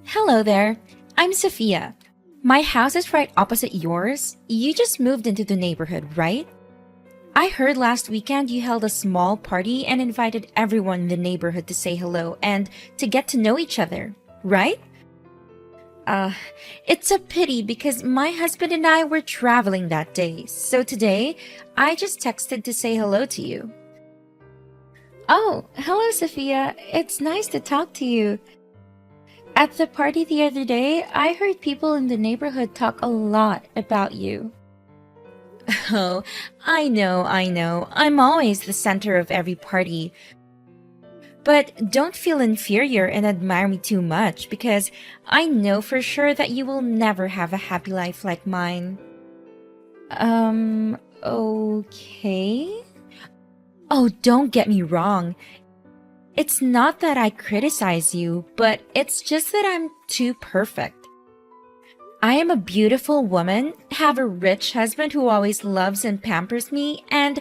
Hello there. I'm Sophia. My house is right opposite yours. You just moved into the neighborhood, right? I heard last weekend you held a small party and invited everyone in the neighborhood to say hello and to get to know each other, right? Uh, it's a pity because my husband and I were traveling that day, so today I just texted to say hello to you. Oh, hello, Sophia. It's nice to talk to you. At the party the other day, I heard people in the neighborhood talk a lot about you. Oh, I know. I'm always the center of every party. But don't feel inferior and admire me too much because I know for sure that you will never have a happy life like mine. Okay. Oh, don't get me wrong. It's not that I criticize you, but it's just that I'm too perfect. I am a beautiful woman, have a rich husband who always loves and pampers me, and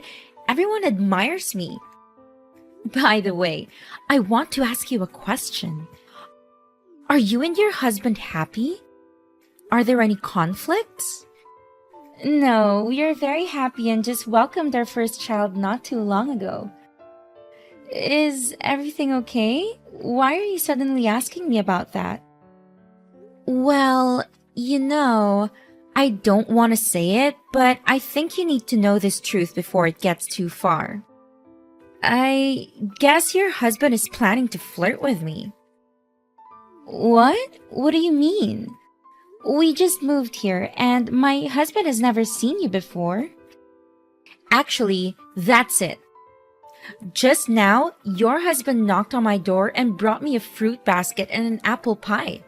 everyone admires me. By the way, I want to ask you a question. Are you and your husband happy? Are there any conflicts? No, we are very happy and just welcomed our first child not too long ago. Is everything okay? Why are you suddenly asking me about that? Well, I don't want to say it, but I think you need to know this truth before it gets too far. I guess your husband is planning to flirt with me. What? What do you mean? We just moved here, and my husband has never seen you before. Actually, that's it. Just now, your husband knocked on my door and brought me a fruit basket and an apple pie.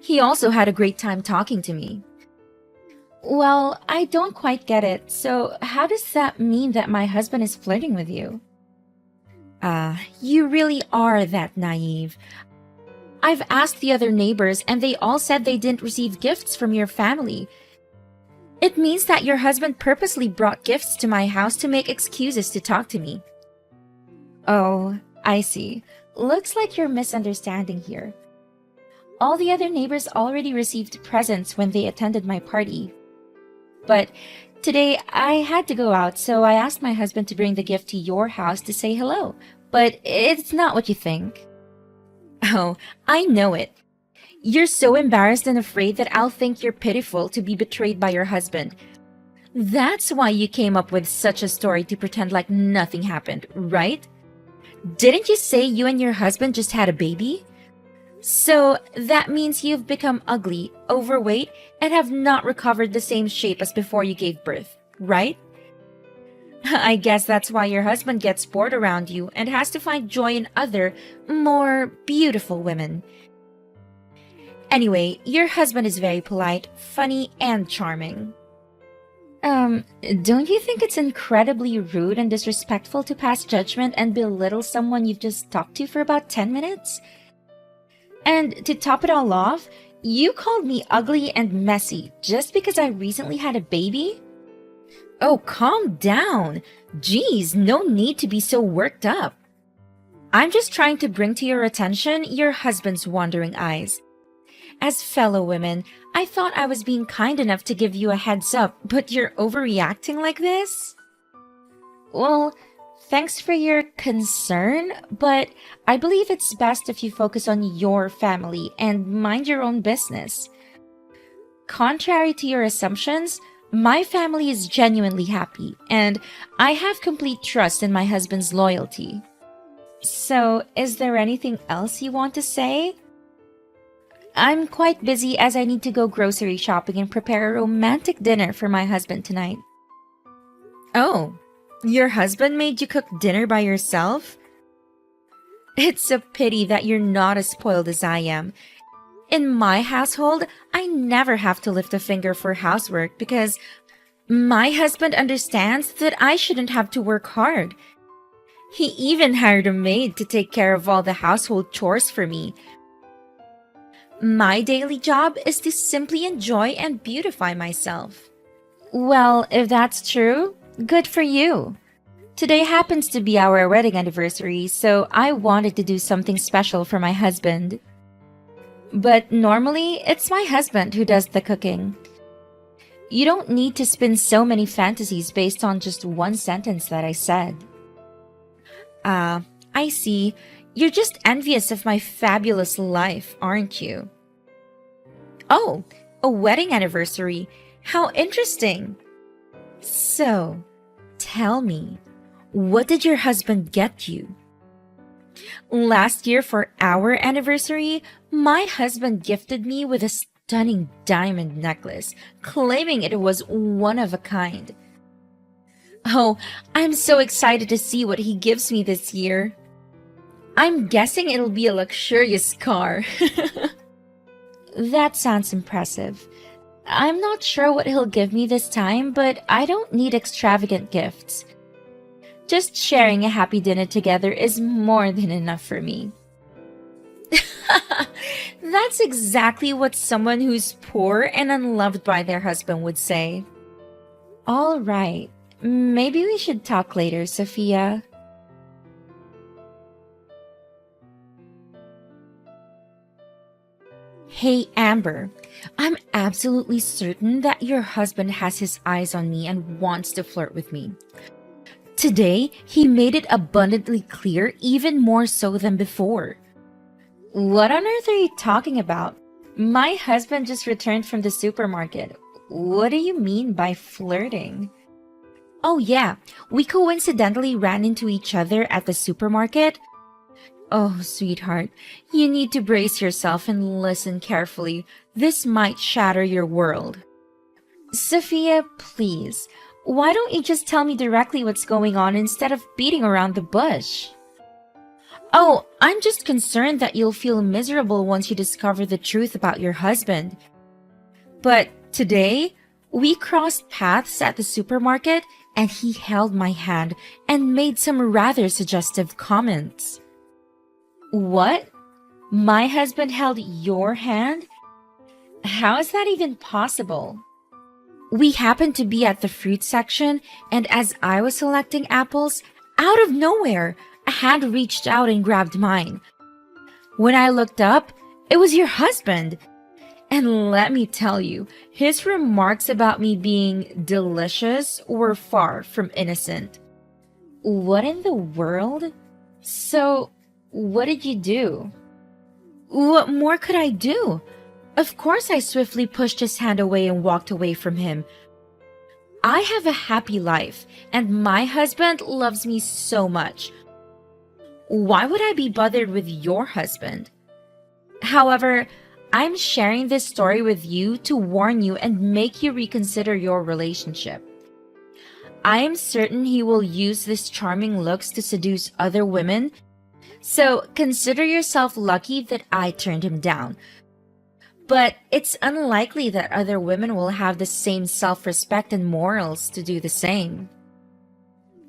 He also had a great time talking to me. Well, I don't quite get it, so how does that mean that my husband is flirting with you? You really are that naive. I've asked the other neighbors and they all said they didn't receive gifts from your family. It means that your husband purposely brought gifts to my house to make excuses to talk to me. Oh, I see. Looks like you're misunderstanding here. All the other neighbors already received presents when they attended my party. But today I had to go out, so I asked my husband to bring the gift to your house to say hello. But it's not what you think. Oh, I know it. You're so embarrassed and afraid that I'll think you're pitiful to be betrayed by your husband. That's why you came up with such a story to pretend like nothing happened, right? Didn't you say you and your husband just had a baby? So that means you've become ugly, overweight, and have not recovered the same shape as before you gave birth, right? I guess that's why your husband gets bored around you and has to find joy in other, more beautiful women. Anyway, your husband is very polite, funny, and charming. Don't you think it's incredibly rude and disrespectful to pass judgment and belittle someone you've just talked to for about 10 minutes? And to top it all off, you called me ugly and messy just because I recently had a baby? Oh, calm down. Geez, no need to be so worked up. I'm just trying to bring to your attention your husband's wandering eyes. As fellow women, I thought I was being kind enough to give you a heads up, but you're overreacting like this? Well, thanks for your concern, but I believe it's best if you focus on your family and mind your own business. Contrary to your assumptions, my family is genuinely happy, and I have complete trust in my husband's loyalty. So, is there anything else you want to say? I'm quite busy as I need to go grocery shopping and prepare a romantic dinner for my husband tonight. Oh, your husband made you cook dinner by yourself? It's a pity that you're not as spoiled as I am. In my household, I never have to lift a finger for housework because my husband understands that I shouldn't have to work hard. He even hired a maid to take care of all the household chores for me. My daily job is to simply enjoy and beautify myself. Well, if that's true, good for you. Today happens to be our wedding anniversary, so I wanted to do something special for my husband. But normally, it's my husband who does the cooking. You don't need to spin so many fantasies based on just one sentence that I said. Ah, I see. You're just envious of my fabulous life, aren't you? Oh, a wedding anniversary. How interesting. So, tell me, what did your husband get you? Last year for our anniversary, my husband gifted me with a stunning diamond necklace, claiming it was one of a kind. Oh, I'm so excited to see what he gives me this year. I'm guessing it'll be a luxurious car. That sounds impressive. I'm not sure what he'll give me this time, but I don't need extravagant gifts. Just sharing a happy dinner together is more than enough for me. That's exactly what someone who's poor and unloved by their husband would say. All right, maybe we should talk later, Sophia. Hey, Amber, I'm absolutely certain that your husband has his eyes on me and wants to flirt with me. Today, he made it abundantly clear, even more so than before. What on earth are you talking about? My husband just returned from the supermarket. What do you mean by flirting? Oh yeah, we coincidentally ran into each other at the supermarket. Oh, sweetheart, you need to brace yourself and listen carefully. This might shatter your world. Sophia, please, why don't you just tell me directly what's going on instead of beating around the bush? Oh, I'm just concerned that you'll feel miserable once you discover the truth about your husband. But today, we crossed paths at the supermarket and he held my hand and made some rather suggestive comments. What? My husband held your hand? How is that even possible? We happened to be at the fruit section, and as I was selecting apples, out of nowhere, a hand reached out and grabbed mine. When I looked up, it was your husband. And let me tell you, his remarks about me being delicious were far from innocent. What in the world? So, what did you do? What more could I do? Of course, I swiftly pushed his hand away and walked away from him. I have a happy life, and my husband loves me so much. Why would I be bothered with your husband? However, I'm sharing this story with you to warn you and make you reconsider your relationship. I am certain he will use these charming looks to seduce other women, so consider yourself lucky that I turned him down. But it's unlikely that other women will have the same self-respect and morals to do the same.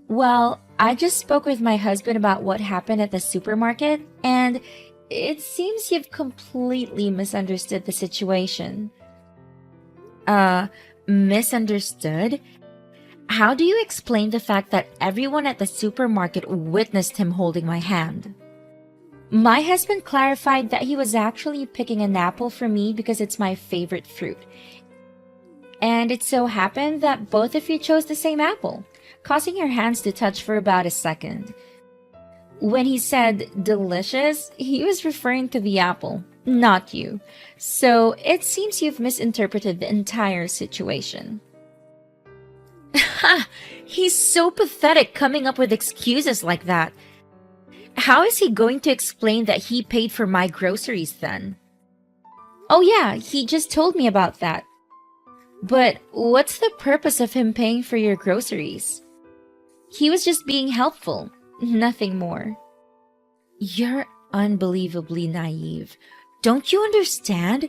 Well, I just spoke with my husband about what happened at the supermarket, and it seems you've completely misunderstood the situation. Misunderstood? How do you explain the fact that everyone at the supermarket witnessed him holding my hand? My husband clarified that he was actually picking an apple for me because it's my favorite fruit. And it so happened that both of you chose the same apple, causing your hands to touch for about a second. When he said delicious, he was referring to the apple, not you. So it seems you've misinterpreted the entire situation. Ha! He's so pathetic coming up with excuses like that. How is he going to explain that he paid for my groceries then? Oh yeah, he just told me about that. But what's the purpose of him paying for your groceries? He was just being helpful, nothing more. You're unbelievably naive. Don't you understand?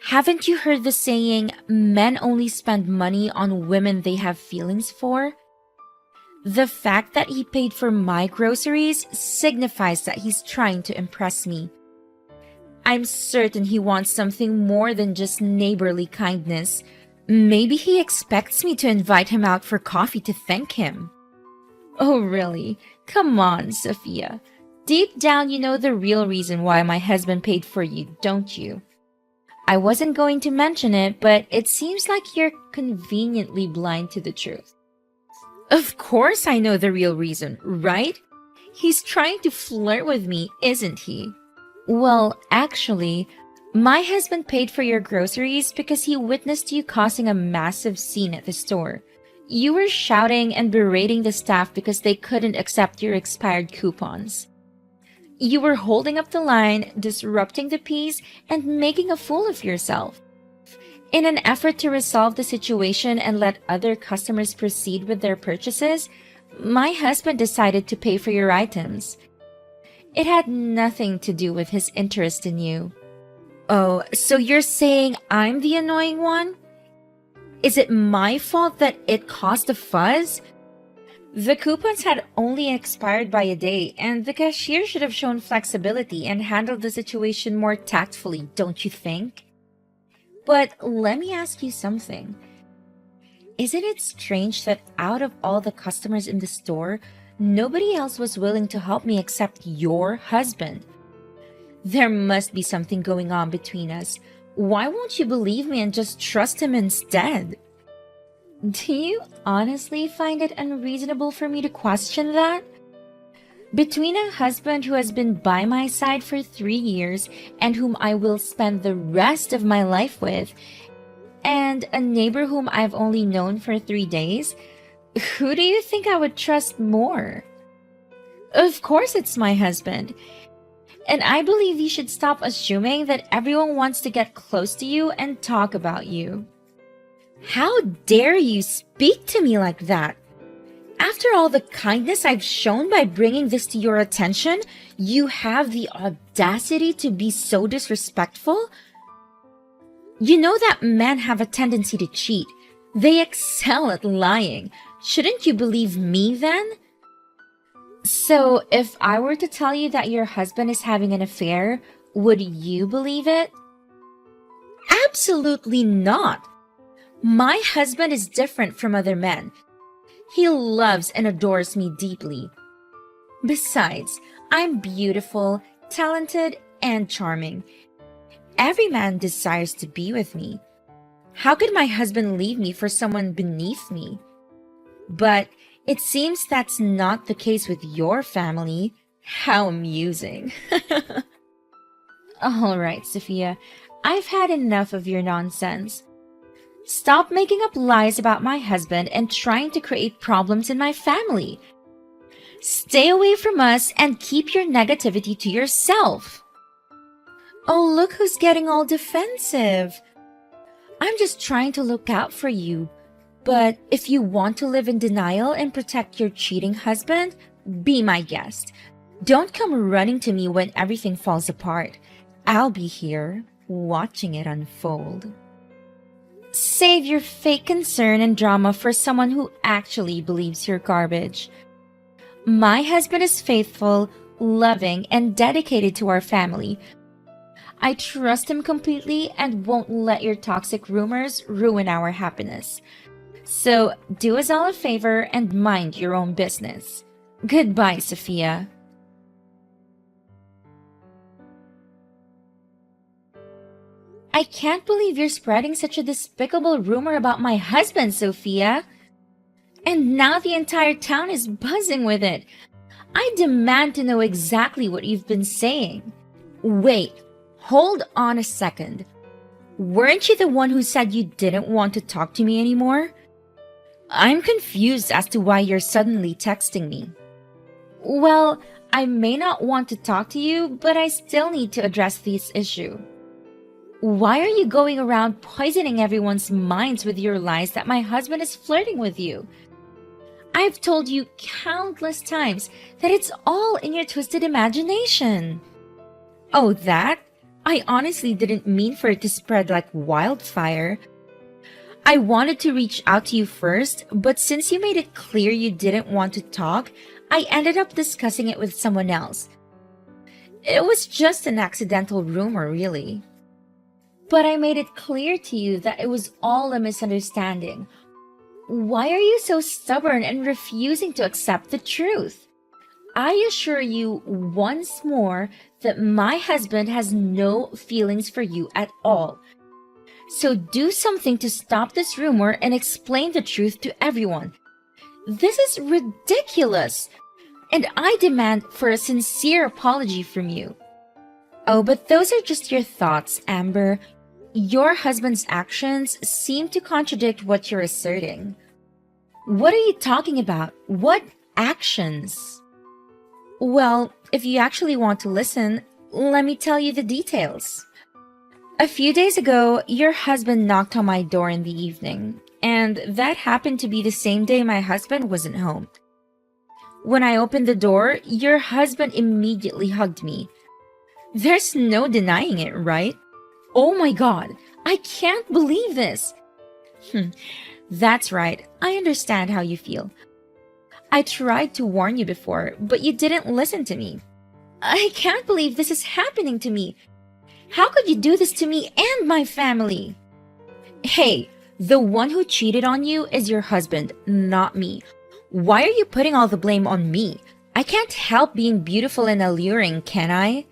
Haven't you heard the saying, men only spend money on women they have feelings for? The fact that he paid for my groceries signifies that he's trying to impress me. I'm certain he wants something more than just neighborly kindness. Maybe he expects me to invite him out for coffee to thank him. Oh, really? Come on, Sophia. Deep down, you know the real reason why my husband paid for you, don't you? I wasn't going to mention it, but it seems like you're conveniently blind to the truth. Of course I know the real reason, right? He's trying to flirt with me, isn't he? Well, actually, my husband paid for your groceries because he witnessed you causing a massive scene at the store. You were shouting and berating the staff because they couldn't accept your expired coupons. You were holding up the line, disrupting the peace, and making a fool of yourself. In an effort to resolve the situation and let other customers proceed with their purchases, my husband decided to pay for your items. It had nothing to do with his interest in you. Oh, so you're saying I'm the annoying one? Is it my fault that it caused a fuss? The coupons had only expired by a day, and the cashier should have shown flexibility and handled the situation more tactfully, don't you think? But let me ask you something. Isn't it strange that out of all the customers in the store, nobody else was willing to help me except your husband? There must be something going on between us. Why won't you believe me and just trust him instead? Do you honestly find it unreasonable for me to question that? Between a husband who has been by my side for 3 years and whom I will spend the rest of my life with, and a neighbor whom I've only known for 3 days, who do you think I would trust more? Of course it's my husband. And I believe you should stop assuming that everyone wants to get close to you and talk about you. How dare you speak to me like that? After all the kindness I've shown by bringing this to your attention, you have the audacity to be so disrespectful? You know that men have a tendency to cheat. They excel at lying. Shouldn't you believe me then? So, if I were to tell you that your husband is having an affair, would you believe it? Absolutely not. My husband is different from other men. He loves and adores me deeply. Besides, I'm beautiful, talented, and charming. Every man desires to be with me. How could my husband leave me for someone beneath me? But it seems that's not the case with your family. How amusing. All right, Sophia, I've had enough of your nonsense. Stop making up lies about my husband and trying to create problems in my family. Stay away from us and keep your negativity to yourself. Oh, look who's getting all defensive. I'm just trying to look out for you. But if you want to live in denial and protect your cheating husband, be my guest. Don't come running to me when everything falls apart. I'll be here, watching it unfold. Save your fake concern and drama for someone who actually believes you're garbage. My husband is faithful, loving, and dedicated to our family. I trust him completely and won't let your toxic rumors ruin our happiness. So do us all a favor and mind your own business. Goodbye, Sophia. I can't believe you're spreading such a despicable rumor about my husband, Sophia. And now the entire town is buzzing with it. I demand to know exactly what you've been saying. Wait, hold on a second. Weren't you the one who said you didn't want to talk to me anymore? I'm confused as to why you're suddenly texting me. Well, I may not want to talk to you, but I still need to address this issue. Why are you going around poisoning everyone's minds with your lies that my husband is flirting with you? I've told you countless times that it's all in your twisted imagination. Oh, that? I honestly didn't mean for it to spread like wildfire. I wanted to reach out to you first, but since you made it clear you didn't want to talk, I ended up discussing it with someone else. It was just an accidental rumor, really. But I made it clear to you that it was all a misunderstanding. Why are you so stubborn and refusing to accept the truth? I assure you once more that my husband has no feelings for you at all. So do something to stop this rumor and explain the truth to everyone. This is ridiculous, and I demand for a sincere apology from you. Oh, but those are just your thoughts, Amber. Your husband's actions seem to contradict what you're asserting. What are you talking about? What actions? Well, if you actually want to listen, let me tell you the details. A few days ago, your husband knocked on my door in the evening, and that happened to be the same day my husband wasn't home. When I opened the door, your husband immediately hugged me. There's no denying it, right? Oh my God, I can't believe this. That's right, I understand how you feel. I tried to warn you before, but you didn't listen to me. I can't believe this is happening to me. How could you do this to me and my family? Hey, the one who cheated on you is your husband, not me. Why are you putting all the blame on me? I can't help being beautiful and alluring, can I?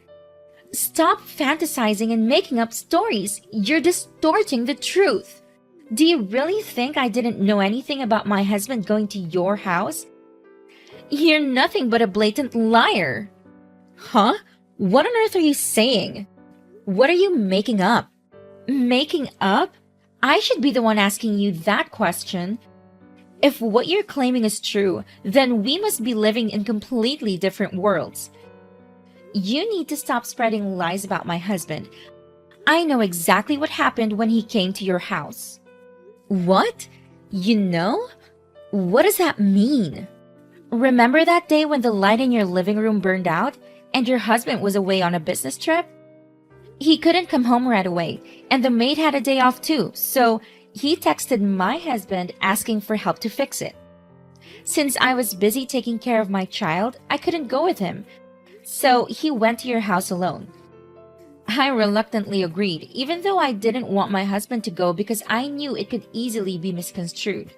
Stop fantasizing and making up stories. You're distorting the truth. Do you really think I didn't know anything about my husband going to your house? You're nothing but a blatant liar. Huh? What on earth are you saying? What are you making up? Making up? I should be the one asking you that question. If what you're claiming is true, then we must be living in completely different worlds. You need to stop spreading lies about my husband. I know exactly what happened when he came to your house. What? You know? What does that mean? Remember that day when the light in your living room burned out and your husband was away on a business trip? He couldn't come home right away, and the maid had a day off too, so he texted my husband asking for help to fix it. Since I was busy taking care of my child, I couldn't go with him, so he went to your house alone. I reluctantly agreed, even though I didn't want my husband to go because I knew it could easily be misconstrued.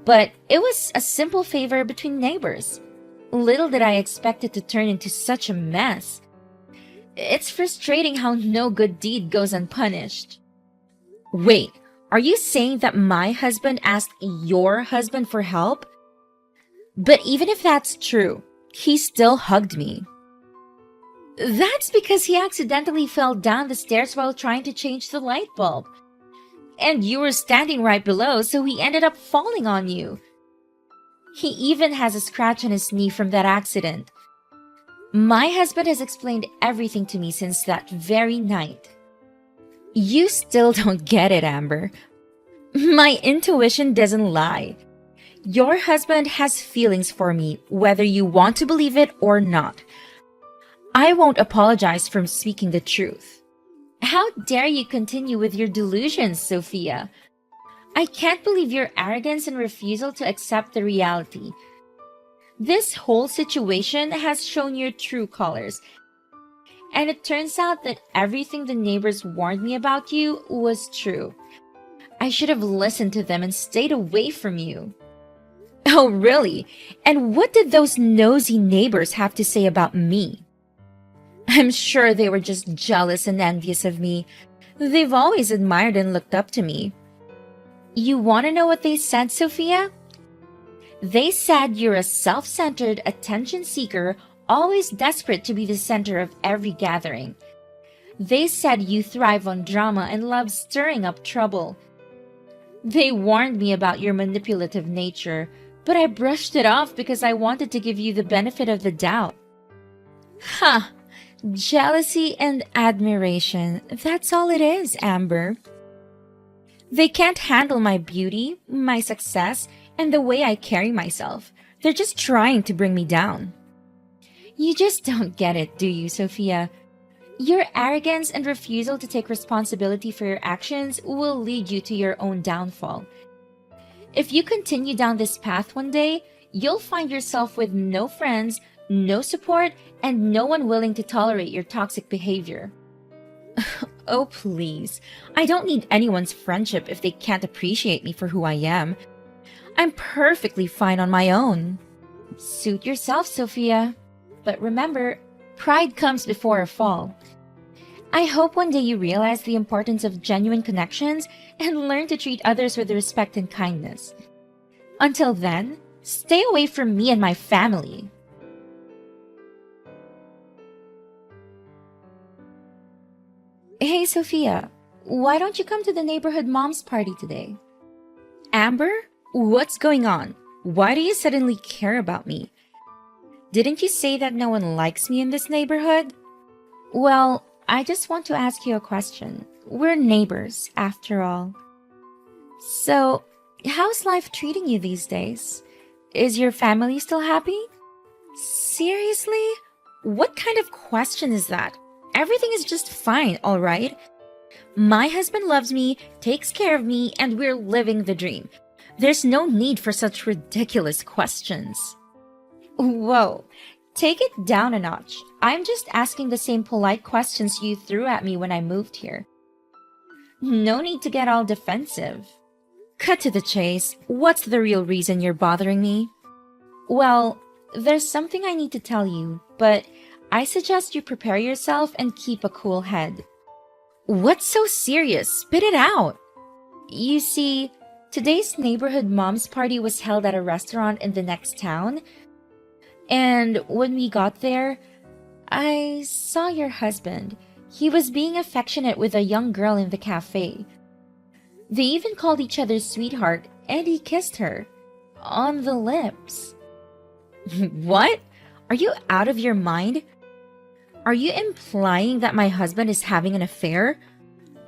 But it was a simple favor between neighbors. Little did I expect it to turn into such a mess. It's frustrating how no good deed goes unpunished. Wait, are you saying that my husband asked your husband for help? But even if that's true, he still hugged me. That's because he accidentally fell down the stairs while trying to change the light bulb. And you were standing right below, so he ended up falling on you. He even has a scratch on his knee from that accident. My husband has explained everything to me since that very night. You still don't get it, Amber. My intuition doesn't lie. Your husband has feelings for me, whether you want to believe it or not. I won't apologize for speaking the truth. How dare you continue with your delusions, Sophia? I can't believe your arrogance and refusal to accept the reality. This whole situation has shown your true colors. And it turns out that everything the neighbors warned me about you was true. I should have listened to them and stayed away from you. Oh, really? And what did those nosy neighbors have to say about me? I'm sure they were just jealous and envious of me. They've always admired and looked up to me. You want to know what they said, Sophia? They said you're a self-centered attention seeker, always desperate to be the center of every gathering. They said you thrive on drama and love stirring up trouble. They warned me about your manipulative nature, but I brushed it off because I wanted to give you the benefit of the doubt. Huh. Jealousy and admiration. That's all it is, Amber. They can't handle my beauty, my success, and the way I carry myself. They're just trying to bring me down. You just don't get it, do you, Sophia? Your arrogance and refusal to take responsibility for your actions will lead you to your own downfall. If you continue down this path one day, you'll find yourself with no friends, no support, and no one willing to tolerate your toxic behavior. Oh, please. I don't need anyone's friendship if they can't appreciate me for who I am. I'm perfectly fine on my own. Suit yourself, Sophia. But remember, pride comes before a fall. I hope one day you realize the importance of genuine connections and learn to treat others with respect and kindness. Until then, stay away from me and my family. Hey, Sophia, why don't you come to the neighborhood mom's party today? Amber, what's going on? Why do you suddenly care about me? Didn't you say that no one likes me in this neighborhood? Well, I just want to ask you a question. We're neighbors, after all. So, how's life treating you these days? Is your family still happy? Seriously? What kind of question is that? Everything is just fine, alright? My husband loves me, takes care of me, and we're living the dream. There's no need for such ridiculous questions. Whoa, take it down a notch. I'm just asking the same polite questions you threw at me when I moved here. No need to get all defensive. Cut to the chase. What's the real reason you're bothering me? Well, there's something I need to tell you, but I suggest you prepare yourself and keep a cool head. What's so serious? Spit it out. You see, today's neighborhood mom's party was held at a restaurant in the next town. And when we got there, I saw your husband. He was being affectionate with a young girl in the cafe. They even called each other sweetheart, and he kissed her. On the lips. What? Are you out of your mind? Are you implying that my husband is having an affair?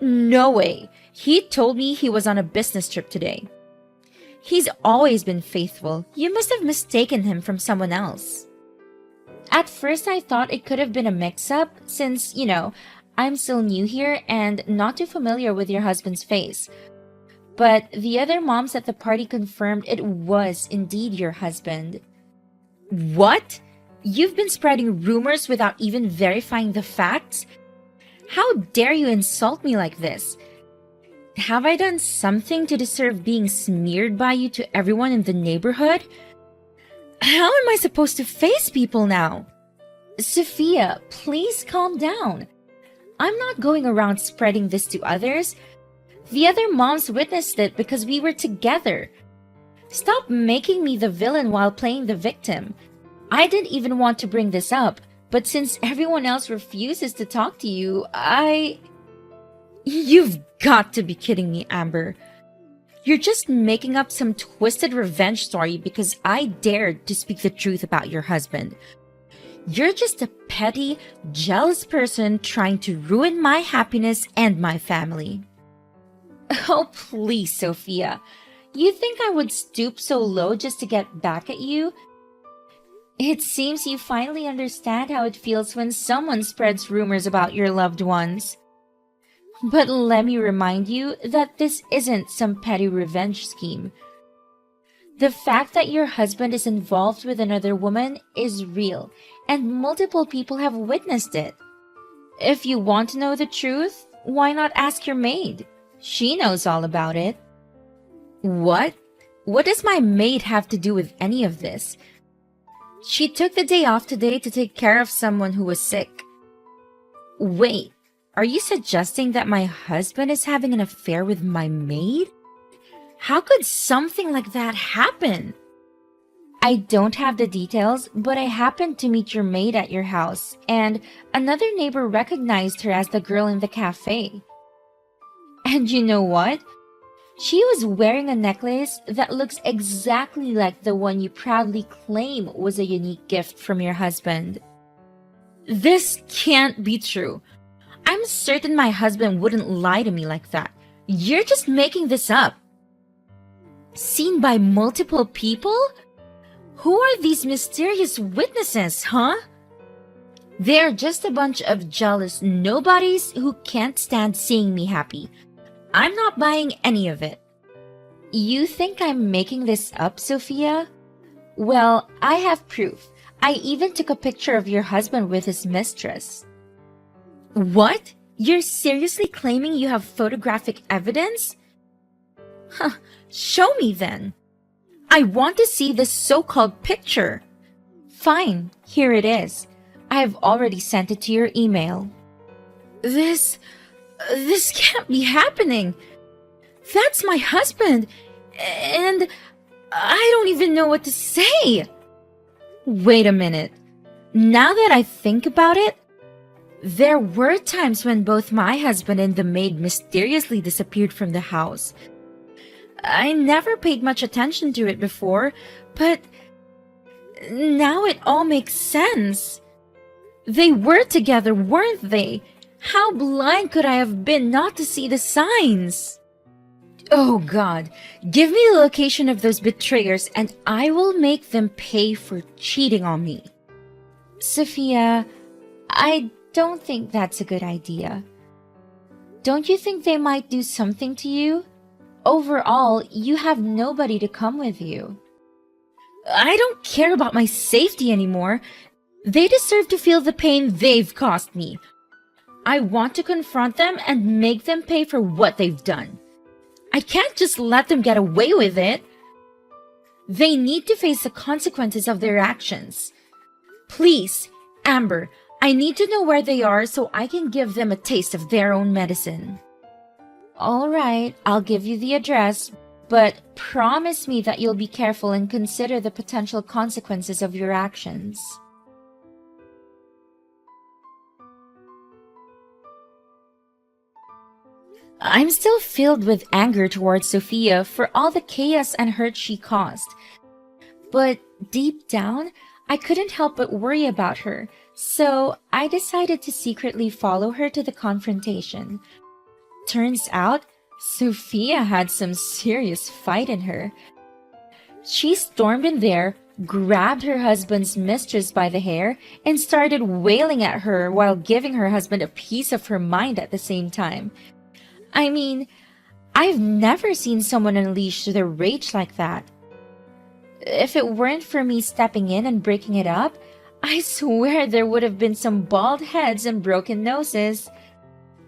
No way. He told me he was on a business trip today. He's always been faithful. You must have mistaken him from someone else. At first, I thought it could have been a mix-up since, I'm still new here and not too familiar with your husband's face. But the other moms at the party confirmed it was indeed your husband. What? You've been spreading rumors without even verifying the facts? How dare you insult me like this? Have I done something to deserve being smeared by you to everyone in the neighborhood? How am I supposed to face people now? Sophia, please calm down. I'm not going around spreading this to others. The other moms witnessed it because we were together. Stop making me the villain while playing the victim. I didn't even want to bring this up, but since everyone else refuses to talk to you, You've got to be kidding me, Amber. You're just making up some twisted revenge story because I dared to speak the truth about your husband. You're just a petty, jealous person trying to ruin my happiness and my family. Oh, please, Sophia. You think I would stoop so low just to get back at you? It seems you finally understand how it feels when someone spreads rumors about your loved ones. But let me remind you that this isn't some petty revenge scheme. The fact that your husband is involved with another woman is real, and multiple people have witnessed it. If you want to know the truth, why not ask your maid? She knows all about it. What? What does my maid have to do with any of this? She took the day off today to take care of someone who was sick. Wait. Are you suggesting that my husband is having an affair with my maid? How could something like that happen? I don't have the details, but I happened to meet your maid at your house, and another neighbor recognized her as the girl in the cafe. And you know what? She was wearing a necklace that looks exactly like the one you proudly claim was a unique gift from your husband. This can't be true. I'm certain my husband wouldn't lie to me like that. You're just making this up. Seen by multiple people? Who are these mysterious witnesses, huh? They're just a bunch of jealous nobodies who can't stand seeing me happy. I'm not buying any of it. You think I'm making this up, Sophia? Well, I have proof. I even took a picture of your husband with his mistress. What? You're seriously claiming you have photographic evidence? Huh, show me then. I want to see this so-called picture. Fine, here it is. I've already sent it to your email. This can't be happening. That's my husband, and I don't even know what to say. Wait a minute. Now that I think about it, there were times when both my husband and the maid mysteriously disappeared from the house. I never paid much attention to it before, but now it all makes sense. They were together, weren't they? How blind could I have been not to see the signs? Oh God, give me the location of those betrayers and I will make them pay for cheating on me. Sophia, I don't think that's a good idea. Don't you think they might do something to you? Overall, you have nobody to come with you. I don't care about my safety anymore. They deserve to feel the pain they've caused me. I want to confront them and make them pay for what they've done. I can't just let them get away with it. They need to face the consequences of their actions. Please, Amber, I need to know where they are so I can give them a taste of their own medicine. All right, I'll give you the address, but promise me that you'll be careful and consider the potential consequences of your actions. I'm still filled with anger towards Sophia for all the chaos and hurt she caused. But deep down, I couldn't help but worry about her, so I decided to secretly follow her to the confrontation. Turns out, Sophia had some serious fight in her. She stormed in there, grabbed her husband's mistress by the hair, and started wailing at her while giving her husband a piece of her mind at the same time. I mean, I've never seen someone unleash their rage like that. If it weren't for me stepping in and breaking it up, I swear there would have been some bald heads and broken noses.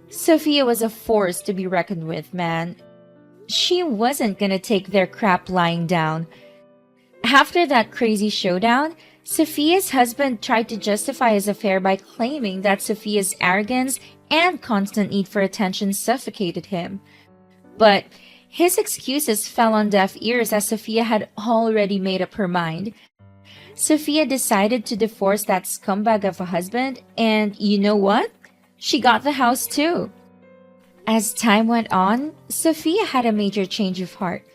Sophia was a force to be reckoned with, man. She wasn't gonna take their crap lying down. After that crazy showdown, Sophia's husband tried to justify his affair by claiming that Sophia's arrogance and constant need for attention suffocated him. But his excuses fell on deaf ears as Sophia had already made up her mind. Sophia decided to divorce that scumbag of a husband, and you know what? She got the house too. As time went on, Sophia had a major change of heart.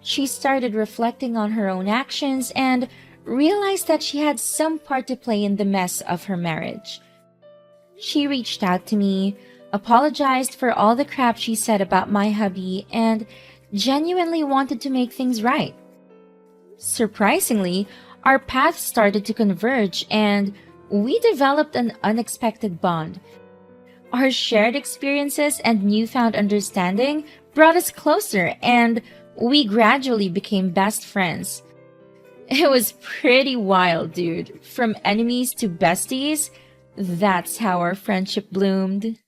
She started reflecting on her own actions and realized that she had some part to play in the mess of her marriage. She reached out to me, apologized for all the crap she said about my hubby, and genuinely wanted to make things right. Surprisingly, our paths started to converge and we developed an unexpected bond. Our shared experiences and newfound understanding brought us closer and we gradually became best friends. It was pretty wild, dude. From enemies to besties, that's how our friendship bloomed.